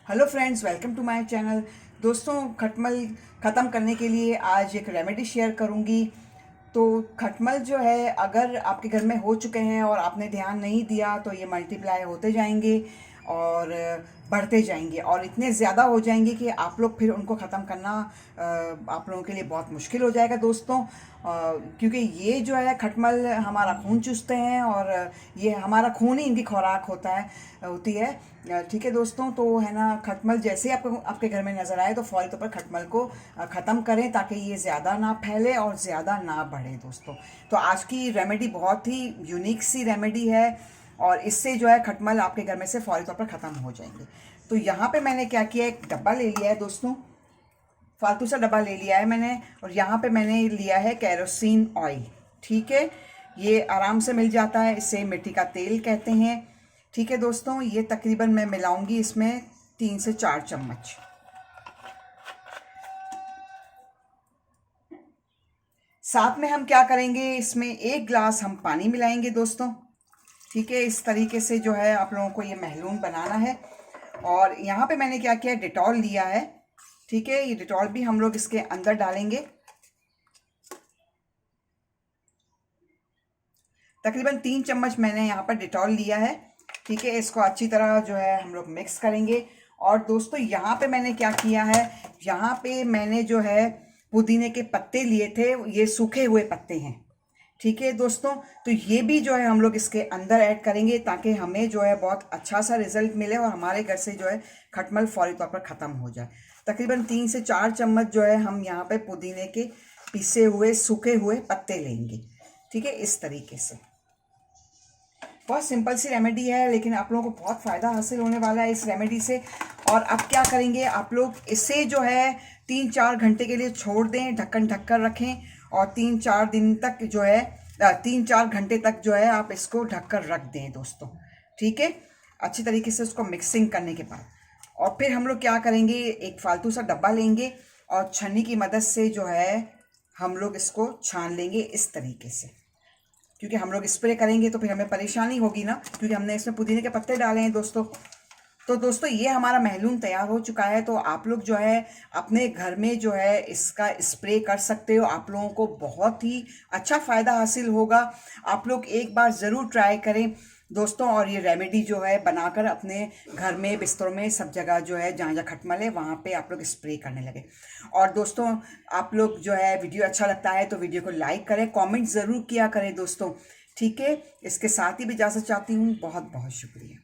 Hello friends, welcome to my channel. दोस्तों, खटमल ख़त्म करने के लिए आज एक रेमेडी शेयर करूंगी। तो खटमल जो है, अगर आपके घर में हो चुके हैं और आपने ध्यान नहीं दिया तो ये मल्टीप्लाई होते जाएंगे और बढ़ते जाएंगे और इतने ज़्यादा हो जाएंगे कि आप लोग फिर उनको ख़त्म करना आप लोगों के लिए बहुत मुश्किल हो जाएगा दोस्तों। क्योंकि ये जो है खटमल हमारा खून चूसते हैं और ये हमारा खून ही इनकी खुराक होती है। ठीक है दोस्तों, तो है ना, खटमल जैसे ही आपको आपके घर में नज़र आए तो फौरी तौर पर खटमल को ख़त्म करें ताकि ये ज़्यादा ना फैले और ज़्यादा ना बढ़े दोस्तों। तो आज की रेमेडी बहुत ही यूनिक सी रेमेडी है और इससे जो है खटमल आपके घर में से फौरी तौर पर ख़त्म हो जाएंगे। तो यहाँ पे मैंने क्या किया, एक डब्बा ले लिया है दोस्तों, फालतू सा डब्बा ले लिया है मैंने, और यहाँ पे मैंने लिया है केरोसिन ऑयल। ठीक है, ये आराम से मिल जाता है, इसे मिट्टी का तेल कहते हैं। ठीक है दोस्तों, ये तकरीबन मैं मिलाऊंगी इसमें 3 से 4 चम्मच। साथ में हम क्या करेंगे, इसमें 1 गिलास हम पानी मिलाएंगे दोस्तों। ठीक है, इस तरीके से जो है आप लोगों को ये महलून बनाना है। और यहाँ पे मैंने क्या किया, डिटॉल लिया है। ठीक है, ये डिटॉल भी हम लोग इसके अंदर डालेंगे। तकरीबन 3 चम्मच मैंने यहाँ पर डिटॉल लिया है। ठीक है, इसको अच्छी तरह जो है हम लोग मिक्स करेंगे। और दोस्तों, यहाँ पे मैंने क्या किया है, यहाँ पे मैंने जो है पुदीने के पत्ते लिए थे, ये सूखे हुए पत्ते हैं। ठीक है दोस्तों, तो ये भी जो है हम लोग इसके अंदर ऐड करेंगे ताकि हमें जो है बहुत अच्छा सा रिजल्ट मिले और हमारे घर से जो है खटमल फौरी तौर पर ख़त्म हो जाए। तकरीबन 3 से 4 चम्मच जो है हम यहाँ पे पुदीने के पिसे हुए सूखे हुए पत्ते लेंगे। ठीक है, इस तरीके से। बहुत सिंपल सी रेमेडी है, लेकिन आप लोगों को बहुत फ़ायदा हासिल होने वाला है इस रेमेडी से। और अब क्या करेंगे, आप लोग इसे जो है 3-4 घंटे के लिए छोड़ दें, ढक्कन ढक कर रखें और 3-4 दिन तक जो है 3-4 घंटे तक जो है आप इसको ढक कर रख दें दोस्तों। ठीक है, अच्छी तरीके से उसको मिक्सिंग करने के बाद और फिर हम लोग क्या करेंगे, एक फालतू सा डब्बा लेंगे और छन्नी की मदद से जो है हम लोग इसको छान लेंगे इस तरीके से। क्योंकि हम लोग स्प्रे करेंगे तो फिर हमें परेशानी होगी ना, क्योंकि हमने इसमें पुदीने के पत्ते डाले हैं दोस्तों। तो दोस्तों, ये हमारा महलून तैयार हो चुका है। तो आप लोग जो है अपने घर में जो है इसका स्प्रे कर सकते हो, आप लोगों को बहुत ही अच्छा फ़ायदा हासिल होगा। आप लोग एक बार ज़रूर ट्राई करें दोस्तों, और ये रेमेडी जो है बनाकर अपने घर में, बिस्तरों में, सब जगह जो है जहाँ जहाँ खटमल है वहाँ पे आप लोग स्प्रे करने लगे। और दोस्तों, आप लोग जो है वीडियो अच्छा लगता है तो वीडियो को लाइक करें, कमेंट ज़रूर किया करें दोस्तों। ठीक है, इसके साथ ही भी इजाज़त चाहती हूँ। बहुत बहुत शुक्रिया।